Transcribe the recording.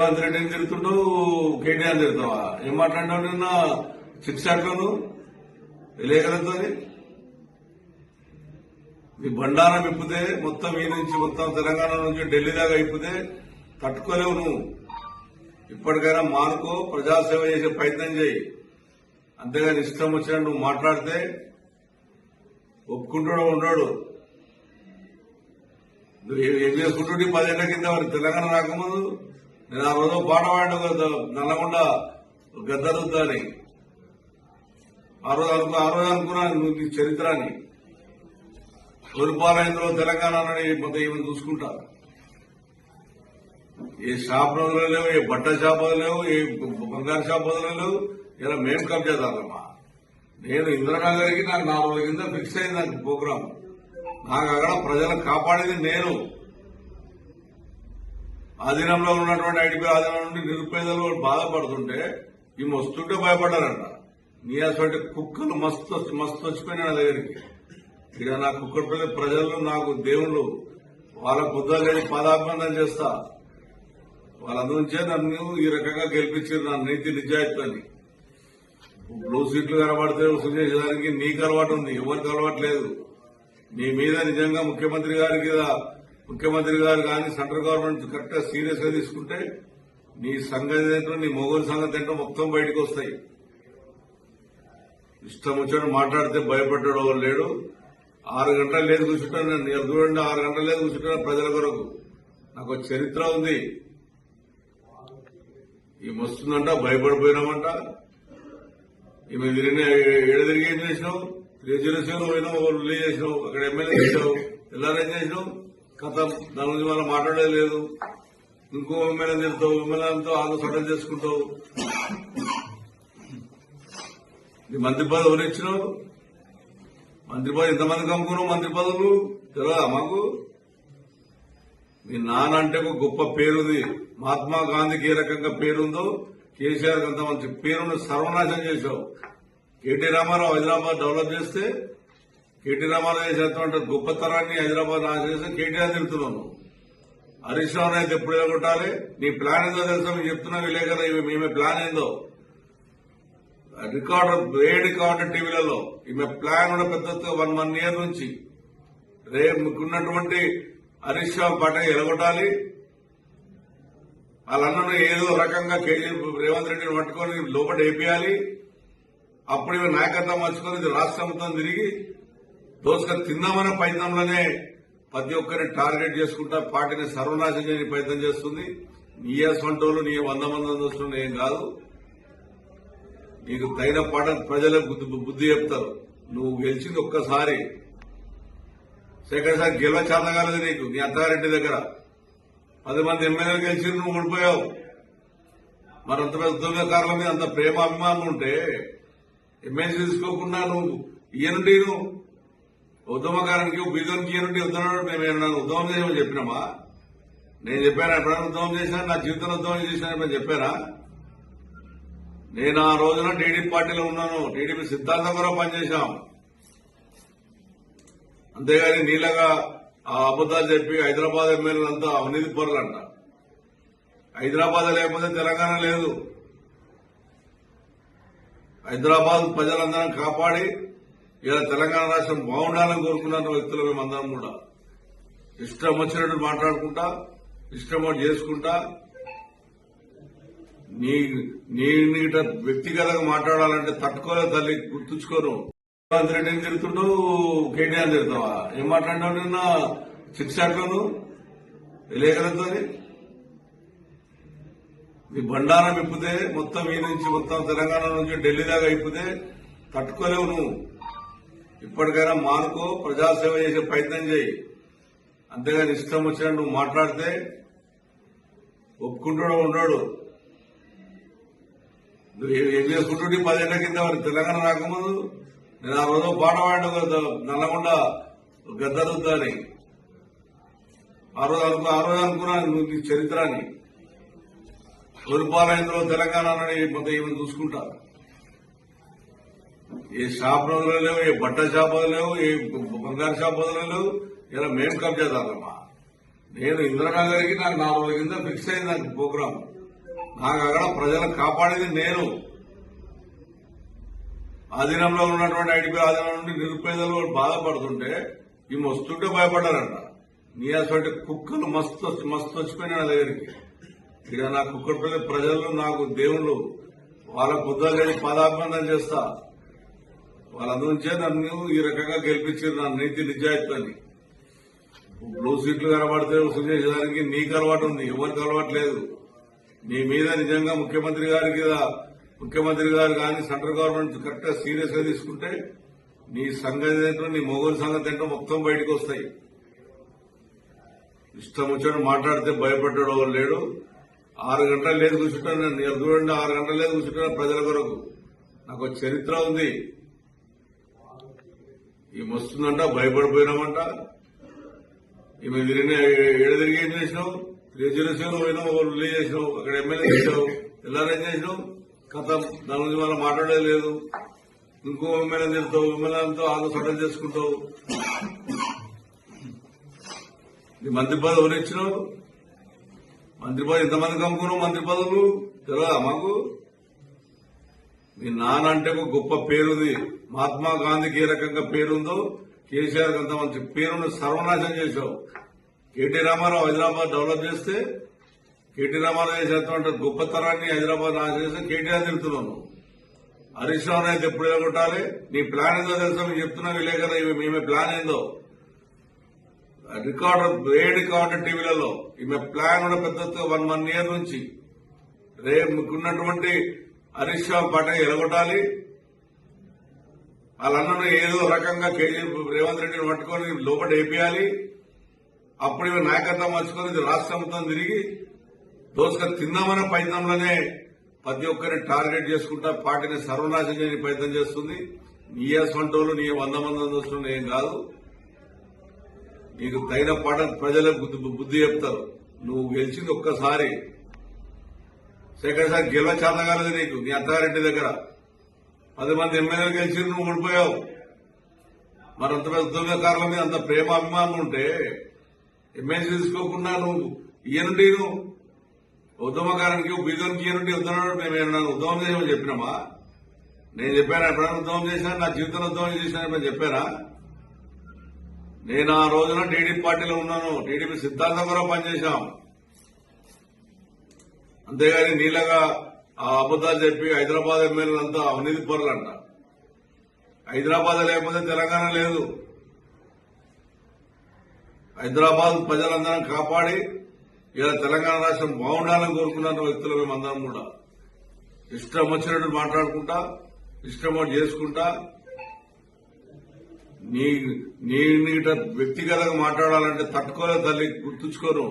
రేవంత్ రెడ్డిని తిరుగుతుంటావు, కేటీఆర్ తిరుగుతావా? ఏం మాట్లాడినావు నిన్న సిక్స్ షాట్లను విలేకరులతో? నీ బండారం ఇప్పితే మొత్తం ఈ నుంచి మొత్తం తెలంగాణ నుంచి ఢిల్లీ దాకా ఇప్పితే తట్టుకోలేవు నువ్వు. ఇప్పటికైనా మానుకో, ప్రజాసేవ చేసే ప్రయత్నం చేయి. అంతేగాని ఇష్టం వచ్చినట్టు నువ్వు మాట్లాడితే ఒప్పుకుంటాడో ఉండడు. నువ్వు ఏం చేసుకుంటుంటే 10 ఏళ్ల కింద మరి తెలంగాణ రాకముందు నేను ఆ రోజు పాట పాడిన నల్లగొండ గద్దరుద్దని ఆ రోజు అనుకున్నాను నువ్వు నీ చరిత్రని. తూర్పాలయంలో తెలంగాణ మొత్తం ఏమైనా చూసుకుంటా. ఏ షాప్ రోజులు లేవు, ఏ బట్ట షాప్ లేవు, ఏ బంగారు షాప్ లేవు. ఇలా మేం కబ్జాదారమ్మా. నేను ఇందిరానగర్కి నాకు 4 రోజుల కింద ఫిక్స్ అయింది నాకు ప్రోగ్రాం. నాకు అక్కడ ప్రజలను కాపాడేది నేను. ఆధీనంలో ఉన్నటువంటి ఐటీపీ ఆధీనం నుండి నిరుపేదలు బాధపడుతుంటే ఈ వస్తుంటే భయపడ్డారంట. నీ అసలు కుక్కలు మస్తు వచ్చిపోయినా నా దగ్గరికి. ఇక నా కుక్కడిపల్లి ప్రజలు నాకు దేవుళ్ళు, వాళ్ళ బుద్ధాలని పాదాభివందనం చేస్తా. వాళ్ళందరించే నన్ను ఈ రకంగా గెలిపించారు, నా నీతి నిజాయితీని. బ్లూ సీట్లు కనబడితే వసూలు చేసేదానికి నీకు అలవాటు ఉంది, ఎవరికి అలవాటు లేదు. నీ మీద నిజంగా ముఖ్యమంత్రి గారు కానీ సెంట్రల్ గవర్నమెంట్ కరెక్ట్ గా సీరియస్ గా తీసుకుంటే నీ సంగతి ఏంటో, నీ మొగోలు సంగతి ఏంటో మొత్తం బయటకు వస్తాయి. ఇష్టం వచ్చాడు మాట్లాడితే భయపడ్డాడు ఎవరు లేడు. 6 గంటలు లేదు కూర్చుంటాను నేను. చూడండి, 6 గంటలు లేదు కూర్చుంటాను ప్రజల కొరకు. నాకు చరిత్ర ఉంది. ఈమె వస్తుందంట, భయపడిపోయినామంట. ఈమె తిరిగి ఏం చేసినావు? రిజర్వేషన్ పోయినావు, రిలీజ్ చేసినావు, అక్కడ ఎమ్మెల్యే చేసావు, ఎల్ఆర్ఏం చేసినావు. కథం దాని గురించి మనం మాట్లాడేది లేదు. ఇంకో ఎమ్మెల్యే తిరుగుతావు, ఎమ్మెల్యేలతో ఆలోచన చేసుకుంటావు. నీ మంత్రి పదవి ఎవరు ఇచ్చినావు? మంత్రి పదవి ఎంతమందికి అమ్ముకున్నావు? మంత్రి పదవులు తెలియదా మాకు? మీ నాన్న అంటే ఒక గొప్ప పేరుంది. మహాత్మా గాంధీకి ఏ రకంగా పేరుందో కేసీఆర్ అంత మంచి పేరును సర్వనాశనం చేశావు. కేటీ రామారావు హైదరాబాద్ డెవలప్ చేస్తే కేటీ రామారావు చేసేటువంటి గొప్పతనాన్ని హైదరాబాద్ నాశనం చేస్తే కేటీఆర్ తిరుగుతున్నాను. హరీష్ రావు అయితే ఎప్పుడు ఎలగొట్టాలి? నీ ప్లాన్ ఏందో తెలుసా? మీకు చెప్తున్నా విలేకరు, ఈమె ప్లాన్ ఏందో రికార్డు టీవీలలో ఈమె ప్లాన్ కూడా పెద్ద 1 year నుంచి మీకున్నటువంటి హరీష్ రావు పాట ఎలగొట్టాలి. వాళ్ళందరూ ఏదో రకంగా రేవంత్ రెడ్డిని పట్టుకొని లోపల వేపియాలి. అప్పుడు ఇవి నాయకత్వం మర్చుకొని రాష్ట్రం మొత్తం తిరిగి దోసుకొని తిందామనే ప్రయత్నంలోనే ప్రతి ఒక్కరిని టార్గెట్ చేసుకుంటా పార్టీని సర్వనాశనం చేయని ప్రయత్నం చేస్తుంది. నీ సొంటోళ్ళు, నీ 100 మంది దోస్తులు ఏం కాదు. నీకు తగిన పాట ప్రజలకు బుద్ధి చెప్తారు. నువ్వు గెలిచింది ఒక్కసారి, సెకండ్ సారి గెలవ చేత కాలేదు నీకు. నీ అత్తగారింటి దగ్గర 10 మంది ఎమ్మెల్యేలు గెలిచి నువ్వు ఓడిపోయావు. మరి అంత పెద్ద ఉద్యోగకారుల మీద అంత ప్రేమ అభిమానం ఉంటే ఎమ్మెల్సీ తీసుకోకుండా నువ్వు ఈయనుండి నువ్వు ఉద్యమకారానికి బీజోనికి ఈయనుండి ఉద్యమం మేము ఉద్యమం చేసామని చెప్పినామా? నేను చెప్పాను ఎప్పుడైనా ఉద్యమం చేశాను, నా జీవితంలో ఉద్యమం చేశానని నేను చెప్పానా? నేను ఆ రోజున టీడీపీ పార్టీలో ఉన్నాను. టీడీపీ సిద్ధాంతం కూడా పనిచేశాం. అంతేగాని నీళ్ళగా ఆ అబద్దాలు చెప్పి హైదరాబాద్ ఎమ్మెల్యేలంతా అవినీతి పరులంట. హైదరాబాద్ లేకపోతే తెలంగాణ లేదు. హైదరాబాద్ ప్రజలందరం కాపాడి ఇలా తెలంగాణ రాష్ట్రం బాగుండాలని కోరుకున్న వ్యక్తులు మేమందరం కూడా. ఇష్టం వచ్చినట్టు మాట్లాడుకుంటా, ఇష్టం చేసుకుంటా, నీ వ్యక్తిగతంగా మాట్లాడాలంటే తట్టుకోలేదు తల్లి, గుర్తుంచుకోరు. రేవంత్ రెడ్డిని తిరుగుతుంటావు, కేటీఆర్ తిరుగుతావా? ఏం మాట్లాడినావు నిన్న సిక్స్ షాట్లను విలేకరులతో? నీ బండారం ఇప్పితే మొత్తం ఈ నుంచి మొత్తం తెలంగాణ నుంచి ఢిల్లీ దాకా ఇప్పితే తట్టుకోలేవు నువ్వు. ఇప్పటికైనా మానుకో, ప్రజాసేవ చేసే ప్రయత్నం చేయి. అంతేగాని ఇష్టం వచ్చినట్టు నువ్వు మాట్లాడితే ఒప్పుకుంటాడో ఉండడు. నువ్వు ఏం చేసుకుంటుంటే 10 ఏళ్ల కింద మరి తెలంగాణ రాకముందు నేను ఆ రోజు పాట పాడిన నల్లగొండ గద్దరుద్దని ఆ రోజు అనుకున్నాను నువ్వు నీ చరిత్రని. తూర్పాలయంలో తెలంగాణ మొత్తం ఏమైనా చూసుకుంటా. ఏ షాప్ రోజులు లేవు, ఏ బట్ట షాప్ లేవు, ఏ బంగారు షాప్ లేవు. ఇలా మేం కబ్జాదారమ్మా. నేను ఇందిరానగర్కి నాకు 4 రోజుల కింద ఫిక్స్ అయింది నాకు ప్రోగ్రాం. నాకు అక్కడ ప్రజలను కాపాడేది నేను. ఆధీనంలో ఉన్నటువంటి ఐటీపీ ఆధీనంలో నుండి నిరుపేదలు బాధపడుతుంటే ఈ వస్తుంటే భయపడ్డారంట. నీ అసలు కుక్కలు మస్తు వచ్చిపోయినా నా దగ్గరికి. ఇక నా కుక్కడపల్లి ప్రజలు నాకు దేవుళ్ళు, వాళ్ళ బుద్ధాలు పాదాభివందన చేస్తా. వాళ్ళందరించే నన్ను ఈ రకంగా గెలిపించారు, నా నీతి నిజాయితీని. బ్లూ సీట్లు కనబడితే వసూలు చేసేదానికి నీకు అలవాటు ఉంది, ఎవరికి అలవాటు లేదు. నీ మీద నిజంగా ముఖ్యమంత్రి గారు కానీ సెంట్రల్ గవర్నమెంట్ కరెక్ట్ గా సీరియస్ గా తీసుకుంటే నీ సంగతి ఏంటో, నీ మొగోలు సంగతి ఏంటో మొత్తం బయటకు వస్తాయి. ఇష్టం వచ్చాడు మాట్లాడితే భయపడ్డాడు ఎవరు లేడు. 6 గంటలు లేదు కూర్చుంటాను నేను. చూడండి, 6 గంటలు లేదు కూర్చుంటాను ప్రజల కొరకు. నాకు ఒక చరిత్ర ఉంది. ఈమె వస్తుందంట, భయపడిపోయినామంట. ఈమె తిరిగి ఏం చేసినావు? 307 పోయినావు, రిలీజ్ చేసినావు, అక్కడ ఎమ్మెల్యే చేసావు, ఎల్ఆర్ఎం చేసినావు. కథం, దాని గురించి మనం మాట్లాడేది లేదు. ఇంకో ఎమ్మెల్యే తిడతావు, ఎమ్మెల్యేతో ఆలో సటల్ చేసుకుంటావు. నీ మంత్రి పదవి ఎవరు ఇచ్చినావు? మంత్రి పదవి ఎంతమందికి అమ్ముకున్నావు? మంత్రి పదవులు తెలియదా మాకు? మీ నాన్న అంటే ఒక గొప్ప పేరుంది. మహాత్మా గాంధీకి ఏ రకంగా పేరుందో కేసీఆర్ అంత మంచి పేరును సర్వనాశనం చేశావు. కేటీ రామారావు హైదరాబాద్ డెవలప్ చేస్తే, కేటీ రామారావు చేసేటువంటి గొప్పతనాన్ని హైదరాబాద్ నాశనం చేస్తే కేటీఆర్ తిడుతున్నాను. హరీష్ రావు అయితే ఎప్పుడు ఎలగొట్టాలి? నీ ప్లాన్ ఏందో తెలుసా? మీకు చెప్తున్నా విలేకరులు, ఈమె ప్లాన్ ఏందో రికార్డు టీవీలలో ఈమె ప్లాన్ కూడా పెద్ద 1 ఇయర్ నుంచి మీకున్నటువంటి హరీష్ రావు పాట ఎలగొట్టాలి. వాళ్ళందరూ ఏదో రకంగా రేవంత్ రెడ్డిని పట్టుకొని లోపల వేపియాలి. అప్పుడు ఇవి నాయకత్వం మర్చుకొని ఇది రాష్ట్రం మొత్తం తిరిగి దోసుకొని తిందామనే ప్రయత్నంలోనే ప్రతి ఒక్కరిని టార్గెట్ చేసుకుంటా పార్టీని సర్వనాశనం చేయని ప్రయత్నం చేస్తుంది. నీ అసంటోళ్ళు, నీ 100 మంది దోస్తులు ఏం కాదు. నీకు తగిన పాట ప్రజలకు బుద్ధి చెప్తారు. నువ్వు గెలిచింది ఒక్కసారి, సెకండ్ సారి గెలవ చేత కాలేదు నీకు. నీ అత్తారెడ్డి దగ్గర 10 మంది ఎమ్మెల్యేలు గెలిచి నువ్వు ఓడిపోయావు. మరి అంత పెద్ద ఉద్యోగకారుల మీద అంత ప్రేమ అభిమానం ఉంటే ఎమ్మెల్సీ తీసుకోకుండా నువ్వు ఇయ్యనుండి నువ్వు ఉద్యమకారానికి బీజోనికి ఇయ్యనుండి వద్దన్నాడు. మేము ఉద్యమం చేసామని చెప్పినామా? నేను చెప్పాను ఎప్పుడైనా ఉద్యమం చేసినా? నా జీవితంలో ఉద్యమం చేసినా చెప్పానా? నేను ఆ రోజున టీడీపీ పార్టీలో ఉన్నాను. టీడీపీ సిద్ధాంతం కూడా పనిచేశాం. అంతేగాని నీళ్ళగా ఆ అబద్దాలు చెప్పి హైదరాబాద్ ఎమ్మెల్యేలంతా అవినీతి పరులంట. హైదరాబాద్ లేకపోతే తెలంగాణ లేదు. హైదరాబాద్ ప్రజలందరం కాపాడి ఇలా తెలంగాణ రాష్ట్రం బాగుండాలని కోరుకున్న వ్యక్తులు మేమందరం కూడా. ఇష్టం వచ్చినట్టు మాట్లాడుకుంటా, ఇష్టం చేసుకుంటా, నీ వ్యక్తిగతంగా మాట్లాడాలంటే తట్టుకోలేదు తల్లి, గుర్తుంచుకోను.